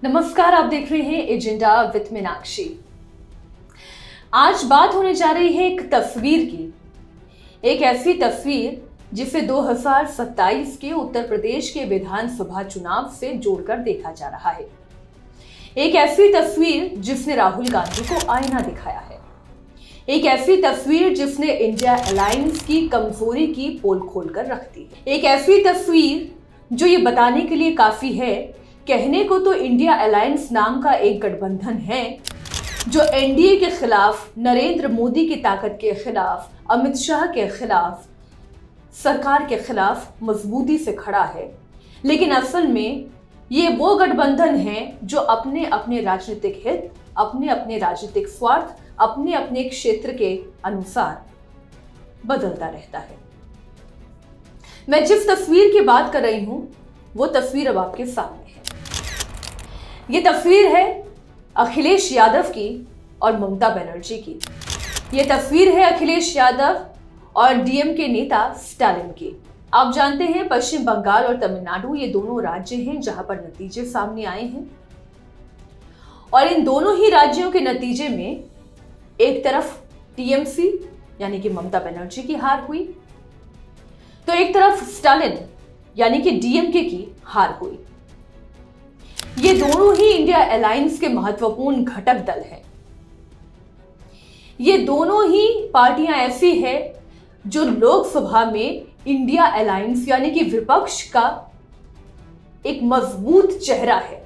नमस्कार, आप देख रहे हैं एजेंडा विद मीनाक्षी। आज बात होने जा रही है एक तस्वीर की, एक ऐसी तस्वीर जिसे 2027 के उत्तर प्रदेश के विधानसभा चुनाव से जोड़कर देखा जा रहा है। एक ऐसी तस्वीर जिसने राहुल गांधी को आईना दिखाया है। एक ऐसी तस्वीर जिसने इंडिया अलायंस की कमजोरी की पोल खोलकर रख दी है। एक ऐसी तस्वीर जो ये बताने के लिए काफी है, कहने को तो इंडिया अलायंस नाम का एक गठबंधन है जो एनडीए के खिलाफ, नरेंद्र मोदी की ताकत के खिलाफ, अमित शाह के खिलाफ, सरकार के खिलाफ मजबूती से खड़ा है। लेकिन असल में ये वो गठबंधन है जो अपने अपने राजनीतिक हित, अपने अपने राजनीतिक स्वार्थ, अपने अपने क्षेत्र के अनुसार बदलता रहता है। मैं जिस तस्वीर की बात कर रही हूं वो तस्वीर अब आपके सामने है। ये तस्वीर है अखिलेश यादव की और ममता बनर्जी की। ये तस्वीर है अखिलेश यादव और डीएमके नेता स्टालिन की। आप जानते हैं पश्चिम बंगाल और तमिलनाडु ये दोनों राज्य हैं जहां पर नतीजे सामने आए हैं, और इन दोनों ही राज्यों के नतीजे में एक तरफ टीएमसी यानी कि ममता बनर्जी की हार हुई, तो एक तरफ स्टालिन यानी कि डीएमके की हार हुई। ये दोनों ही इंडिया अलायंस के महत्वपूर्ण घटक दल हैं। ये दोनों ही पार्टियां ऐसी हैं जो लोकसभा में इंडिया अलायंस यानी कि विपक्ष का एक मजबूत चेहरा है।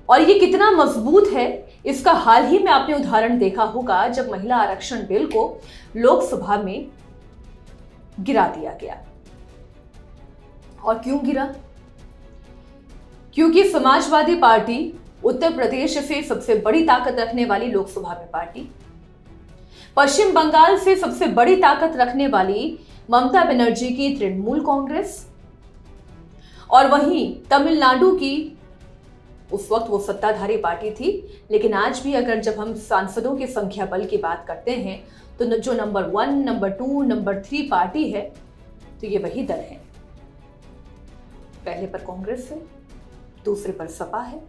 और ये कितना मजबूत है इसका हाल ही में आपने उदाहरण देखा होगा जब महिला आरक्षण बिल को लोकसभा में गिरा दिया गया। और क्यों गिरा? क्योंकि समाजवादी पार्टी उत्तर प्रदेश से सबसे बड़ी ताकत रखने वाली लोकसभा में पार्टी, पश्चिम बंगाल से सबसे बड़ी ताकत रखने वाली ममता बनर्जी की तृणमूल कांग्रेस, और वहीं तमिलनाडु की उस वक्त वो सत्ताधारी पार्टी थी, लेकिन आज भी अगर जब हम सांसदों के संख्या बल की बात करते हैं तो जो नंबर 1, नंबर 2, नंबर 3 पार्टी है तो ये वही दल है। पहले पर कांग्रेस है, दूसरे पर सपा है,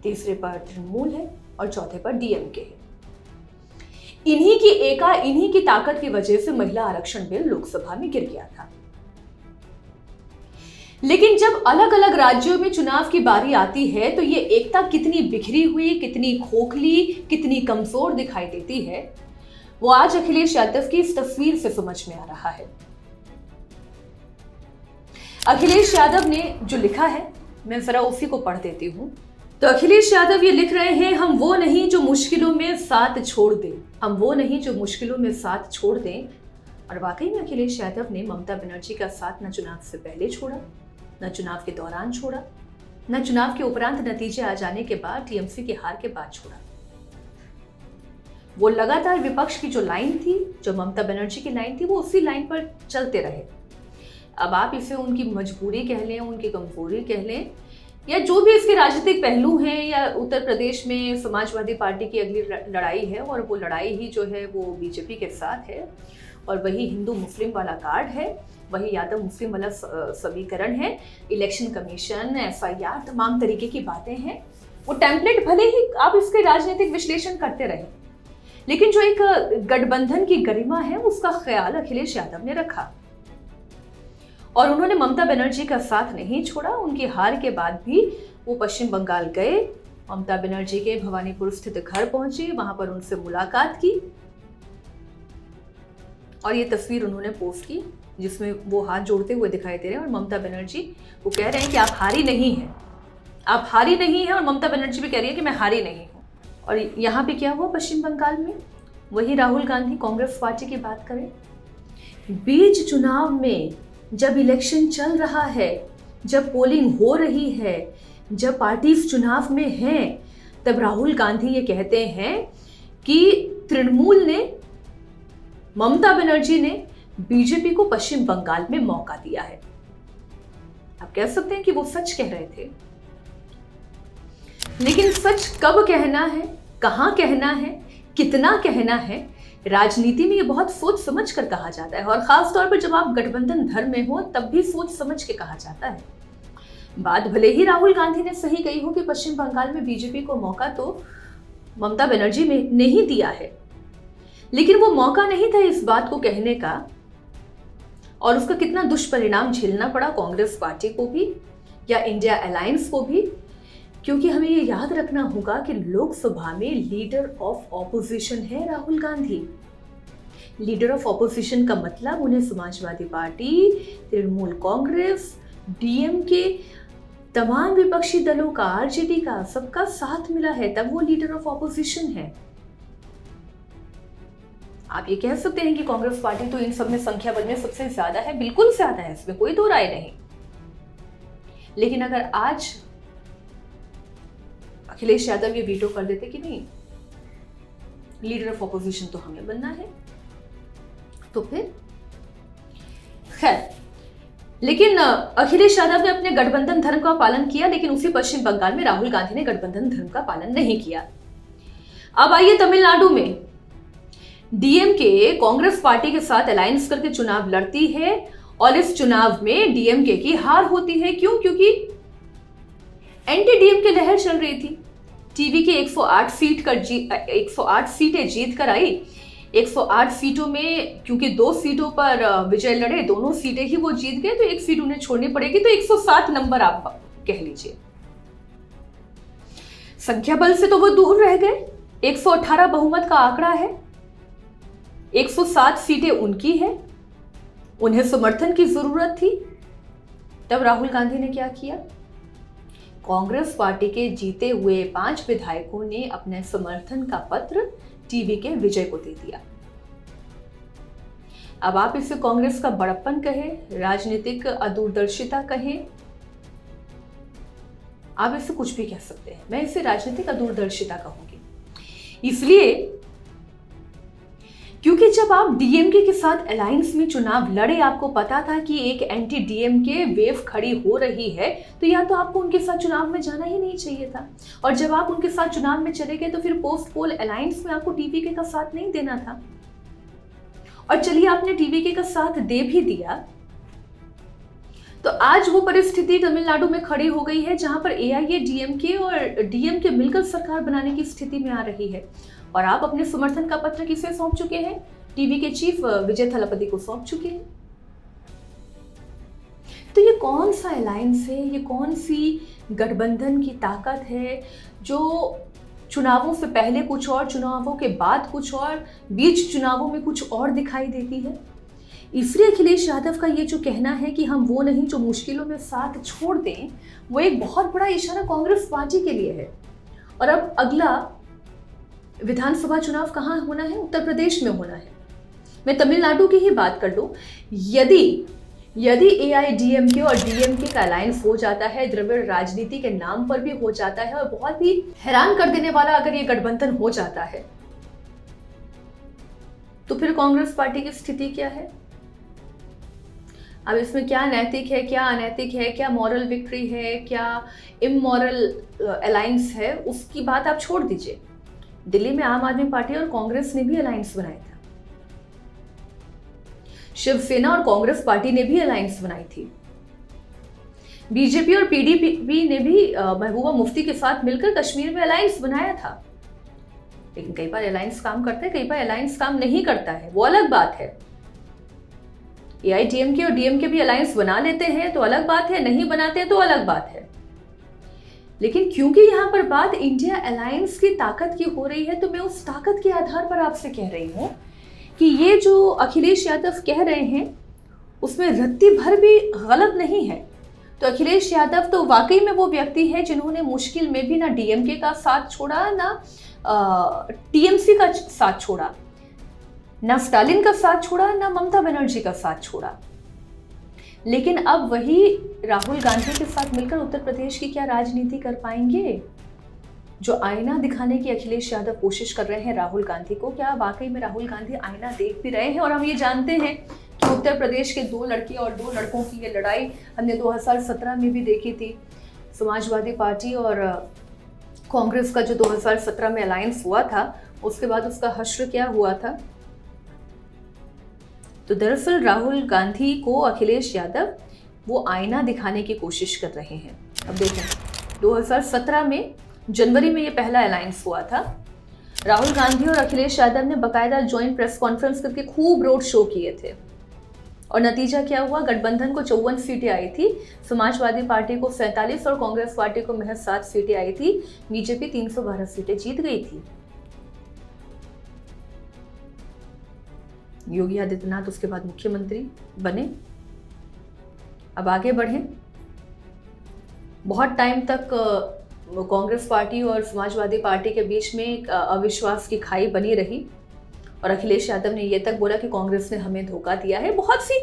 तीसरे पर तृणमूल है और चौथे पर डीएमके है। इन्हीं की ताकत की वजह से महिला आरक्षण बिल लोकसभा में गिर गया था। लेकिन जब अलग अलग राज्यों में चुनाव की बारी आती है तो ये एकता कितनी बिखरी हुई, कितनी खोखली, कितनी कमजोर दिखाई देती है, वो आज अखिलेश यादव की इस तस्वीर से समझ में आ रहा है। अखिलेश यादव ने जो लिखा है मैं जरा उसी को पढ़ देती हूं। तो अखिलेश यादव ये लिख रहे हैं, हम वो नहीं जो मुश्किलों में साथ छोड़ दें, हम वो नहीं जो मुश्किलों में साथ छोड़ दें। और वाकई में अखिलेश यादव ने ममता बनर्जी का साथ न चुनाव से पहले छोड़ा, न चुनाव के दौरान छोड़ा, न चुनाव के उपरांत नतीजे आ जाने के बाद टीएमसी की हार के बाद छोड़ा। वो लगातार विपक्ष की जो लाइन थी, जो ममता बनर्जी की लाइन थी, वो उसी लाइन पर चलते रहे। अब आप इसे उनकी मजबूरी कह लें, उनकी कमजोरी कह लें, या जो भी इसके राजनीतिक पहलू हैं, या उत्तर प्रदेश में समाजवादी पार्टी की अगली लड़ाई है और वो लड़ाई ही जो है वो बीजेपी के साथ है, और वही हिंदू मुस्लिम वाला कार्ड है, वही यादव मुस्लिम वाला समीकरण है, इलेक्शन कमीशन, एफआईआर, तमाम तरीके की बातें हैं। वो टेम्पलेट भले ही आप इसके राजनीतिक विश्लेषण करते रहे, लेकिन जो एक गठबंधन की गरिमा है उसका ख्याल अखिलेश यादव ने रखा और उन्होंने ममता बनर्जी का साथ नहीं छोड़ा। उनकी हार के बाद भी वो पश्चिम बंगाल गए, ममता बनर्जी के भवानीपुर स्थित घर पहुंचे, वहां पर उनसे मुलाकात की और ये तस्वीर उन्होंने पोस्ट की जिसमें वो हाथ जोड़ते हुए दिखाई दे रहे हैं और ममता बनर्जी वो कह रहे हैं कि आप हारी नहीं हैं, आप हारी नहीं हैं, और ममता बनर्जी भी कह रही है कि मैं हारी नहीं हूं। और यहाँ पे क्या हुआ पश्चिम बंगाल में? वही राहुल गांधी कांग्रेस पार्टी की बात करें, बीच चुनाव में जब इलेक्शन चल रहा है, जब पोलिंग हो रही है, जब पार्टीज चुनाव में हैं, तब राहुल गांधी ये कहते हैं कि तृणमूल ने, ममता बनर्जी ने बीजेपी को पश्चिम बंगाल में मौका दिया है। आप कह सकते हैं कि वो सच कह रहे थे, लेकिन सच कब कहना है, कहां कहना है, कितना कहना है, राजनीति में ये बहुत सोच समझ कर कहा जाता है, और खास तौर पर जब आप गठबंधन धर्म में हो तब भी सोच समझ के कहा जाता है। बात भले ही राहुल गांधी ने सही कही हो कि पश्चिम बंगाल में बीजेपी को मौका तो ममता बनर्जी ने ही दिया है, लेकिन वो मौका नहीं था इस बात को कहने का, और उसका कितना दुष्परिणाम झेलना पड़ा कांग्रेस पार्टी को भी या इंडिया अलायंस को भी। क्योंकि हमें ये याद रखना होगा कि लोकसभा में लीडर ऑफ ऑपोजिशन है Rahul Gandhi. Leader of opposition का मतलब उन्हें समाजवादी पार्टी, तृणमूल कांग्रेस, डीएमके, तमाम विपक्षी दलों का, आरजेडी का, सबका साथ मिला है, तब वो लीडर ऑफ ऑपोजिशन है। आप ये कह सकते हैं कि कांग्रेस पार्टी तो इन सब में संख्या बल में सबसे ज्यादा है, बिल्कुल ज्यादा है, इसमें कोई दो राय नहीं। लेकिन अगर आज अखिलेश यादव ये वीटो कर देते कि नहीं, लीडर ऑफ ऑपोजिशन तो हमें बनना है, तो फिर खैर। लेकिन अखिलेश यादव ने अपने गठबंधन धर्म का पालन किया, लेकिन उसी पश्चिम बंगाल में राहुल गांधी ने गठबंधन धर्म का पालन नहीं किया। अब आइए तमिलनाडु में डीएमके कांग्रेस पार्टी के साथ अलायंस करके चुनाव लड़ती है और इस चुनाव में डीएमके की हार होती है। क्यों? क्योंकि एंटी डीएमके लहर चल रही थी। टीवी के 108 सीटें जीत कर आई। 108 सीटों में क्योंकि 2 सीटों पर विजय लड़े, दोनों सीटें ही वो जीत गए, तो एक सीट उन्हें छोड़नी पड़ेगी, तो 107 नंबर आप कह लीजिए। संख्या बल से तो वो दूर रह गए। 118 बहुमत का आंकड़ा है, 107 सीटें उनकी है, उन्हें समर्थन की जरूरत थी। तब राहुल गांधी ने क्या किया? कांग्रेस पार्टी के जीते हुए 5 विधायकों ने अपने समर्थन का पत्र टीवी के विजय को दे दिया। अब आप इसे कांग्रेस का बड़प्पन कहें, राजनीतिक अदूरदर्शिता कहें, आप इसे कुछ भी कह सकते हैं, मैं इसे राजनीतिक अदूरदर्शिता कहूंगी। इसलिए क्योंकि जब आप डीएमके के साथ अलायंस में चुनाव लड़े, आपको पता था कि एक एंटी डीएमके वेव खड़ी हो रही है, तो या तो आपको उनके साथ चुनाव में जाना ही नहीं चाहिए था, और जब आप उनके साथ चुनाव में चले गए तो फिर पोस्ट पोल अलायंस में आपको टीवीके का साथ नहीं देना था। और चलिए आपने टीवीके का साथ दे भी दिया, तो आज वो परिस्थिति तमिलनाडु में खड़ी हो गई है जहां पर एआईएडीएमके और डीएमके मिलकर सरकार बनाने की स्थिति में आ रही है। और आप अपने समर्थन का पत्र किसे सौंप चुके हैं? टीवी के चीफ विजय थलापति को सौंप चुके हैं। तो ये कौन सा अलायंस है, ये कौन सी गठबंधन की ताकत है जो चुनावों से पहले कुछ और, चुनावों के बाद कुछ और, बीच चुनावों में कुछ और दिखाई देती है? इसलिए अखिलेश यादव का ये जो कहना है कि हम वो नहीं जो मुश्किलों में साथ छोड़ दें, वो एक बहुत बड़ा इशारा कांग्रेस पार्टी के लिए है। और अब अगला विधानसभा चुनाव कहाँ होना है? उत्तर प्रदेश में होना है। मैं तमिलनाडु की ही बात कर लूं, यदि एआईडीएमके और डीएमके का अलायंस हो जाता है, द्रविड़ राजनीति के नाम पर भी हो जाता है, और बहुत ही हैरान कर देने वाला अगर ये गठबंधन हो जाता है, तो फिर कांग्रेस पार्टी की स्थिति क्या है? अब इसमें क्या नैतिक है, क्या अनैतिक है, क्या मॉरल विक्ट्री है, क्या इमोरल अलायंस है, उसकी बात आप छोड़ दीजिए। दिल्ली में आम आदमी पार्टी और कांग्रेस ने भी अलायंस बनाया था। शिवसेना और कांग्रेस पार्टी ने भी अलायंस बनाई थी। बीजेपी और पीडीपी ने भी महबूबा मुफ्ती के साथ मिलकर कश्मीर में अलायंस बनाया था। लेकिन कई बार अलायंस काम करता है, कई बार अलायंस काम नहीं करता है, वो अलग बात है। एआईडीएमके और डीएमके भी अलायंस बना लेते हैं तो अलग बात है, नहीं बनाते हैं तो अलग बात है। लेकिन क्योंकि यहां पर बात इंडिया अलायंस की ताकत की हो रही है, तो मैं उस ताकत के आधार पर आपसे कह रही हूं कि ये जो अखिलेश यादव कह रहे हैं उसमें रत्ती भर भी गलत नहीं है। तो अखिलेश यादव तो वाकई में वो व्यक्ति है जिन्होंने मुश्किल में भी ना डीएमके का साथ छोड़ा, ना टीएमसी का साथ छोड़ा, ना स्टालिन का साथ छोड़ा, ना ममता बनर्जी का साथ छोड़ा। लेकिन अब वही राहुल गांधी के साथ मिलकर उत्तर प्रदेश की क्या राजनीति कर पाएंगे? जो आईना दिखाने की अखिलेश यादव कोशिश कर रहे हैं राहुल गांधी को, क्या वाकई में राहुल गांधी आईना देख भी रहे हैं? और हम ये जानते हैं कि उत्तर प्रदेश के 2 लड़की और 2 लड़कों की ये लड़ाई हमने 2017 में भी देखी थी। समाजवादी पार्टी और कांग्रेस का जो 2017 में अलायंस हुआ था, उसके बाद उसका हश्र क्या हुआ था। तो दरअसल राहुल गांधी को अखिलेश यादव वो आईना दिखाने की कोशिश कर रहे हैं। अब देखें, 2017 में जनवरी में ये पहला अलायंस हुआ था। राहुल गांधी और अखिलेश यादव ने बाकायदा ज्वाइंट प्रेस कॉन्फ्रेंस करके खूब रोड शो किए थे और नतीजा क्या हुआ? गठबंधन को 54 सीटें आई थी, समाजवादी पार्टी को 47 और कांग्रेस पार्टी को महज 7 सीटें आई थी। बीजेपी 312 सीटें जीत गई थी। योगी आदित्यनाथ उसके बाद मुख्यमंत्री बने। अब आगे बढ़ें। बहुत टाइम तक कांग्रेस पार्टी और समाजवादी पार्टी के बीच में एक अविश्वास की खाई बनी रही और अखिलेश यादव ने ये तक बोला कि कांग्रेस ने हमें धोखा दिया है। बहुत सी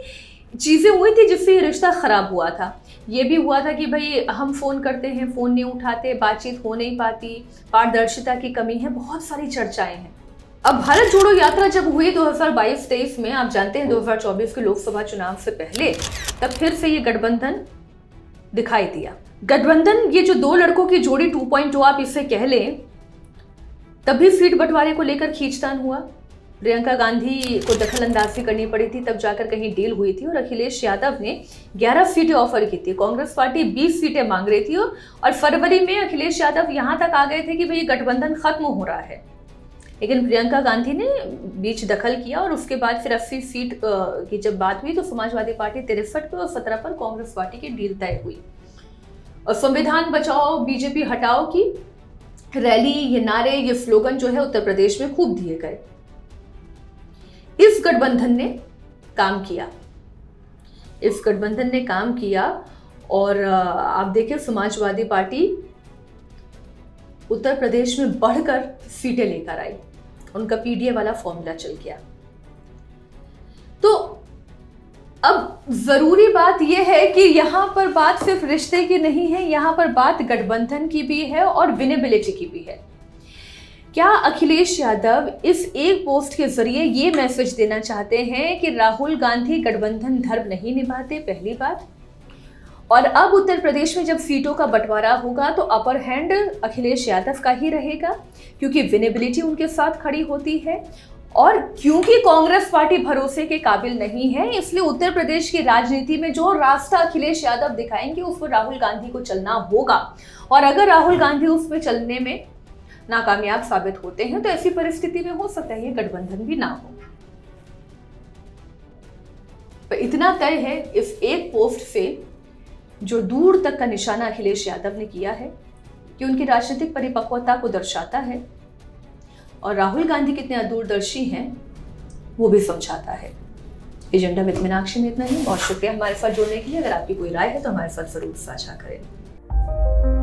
चीज़ें हुई थी जिससे ये रिश्ता खराब हुआ था। ये भी हुआ था कि भाई हम फ़ोन करते हैं, फ़ोन नहीं उठाते, बातचीत हो नहीं पाती, पारदर्शिता की कमी है, बहुत सारी चर्चाएं हैं। अब भारत जोड़ो यात्रा जब हुई 2022-23 में, आप जानते हैं 2024 के लोकसभा चुनाव से पहले, तब फिर से ये गठबंधन दिखाई दिया। गठबंधन, ये जो दो लड़कों की जोड़ी 2.0 आप इसे कह लें, तभी सीट बंटवारे को लेकर खींचतान हुआ। प्रियंका गांधी को दखल अंदाजी करनी पड़ी थी, तब जाकर कहीं डील हुई थी और अखिलेश यादव ने 11 सीटें ऑफर की थी। कांग्रेस पार्टी 20 सीटें मांग रही थी और फरवरी में अखिलेश यादव यहां तक आ गए थे कि भाई गठबंधन खत्म हो रहा है। लेकिन प्रियंका गांधी ने बीच दखल किया और उसके बाद फिर 80 सीट की जब बात हुई तो समाजवादी पार्टी 63 पे और 17 पर कांग्रेस पार्टी की डील तय हुई। और संविधान बचाओ बीजेपी हटाओ की रैली, ये नारे, ये स्लोगन जो है उत्तर प्रदेश में खूब दिए गए। इस गठबंधन ने काम किया, इस गठबंधन ने काम किया और आप देखिए समाजवादी पार्टी उत्तर प्रदेश में बढ़कर सीटें लेकर आई। उनका पीडीए वाला फॉर्मूला चल गया। तो अब जरूरी बात यह है कि यहां पर बात सिर्फ रिश्ते की नहीं है, यहां पर बात गठबंधन की भी है और विनेबिलिटी की भी है। क्या अखिलेश यादव इस एक पोस्ट के जरिए ये मैसेज देना चाहते हैं कि राहुल गांधी गठबंधन धर्म नहीं निभाते? पहली बात। और अब उत्तर प्रदेश में जब सीटों का बंटवारा होगा तो अपर हैंड अखिलेश यादव का ही रहेगा, क्योंकि विनेबिलिटी उनके साथ खड़ी होती है और क्योंकि कांग्रेस पार्टी भरोसे के काबिल नहीं है, इसलिए उत्तर प्रदेश की राजनीति में जो रास्ता अखिलेश यादव दिखाएंगे उस पर राहुल गांधी को चलना होगा। और अगर राहुल गांधी उस पर चलने में नाकामयाब साबित होते हैं तो ऐसी परिस्थिति में हो सकता है ये गठबंधन भी ना हो। पर इतना तय है इस एक पोस्ट से, जो दूर तक का निशाना अखिलेश यादव ने किया है, कि उनकी राजनीतिक परिपक्वता को दर्शाता है और राहुल गांधी कितने दूरदर्शी हैं वो भी समझाता है। एजेंडा विद मीनाक्षी में इतना ही। बहुत शुक्रिया हमारे साथ जुड़ने के लिए। अगर आपकी कोई राय है तो हमारे साथ जरूर साझा करें।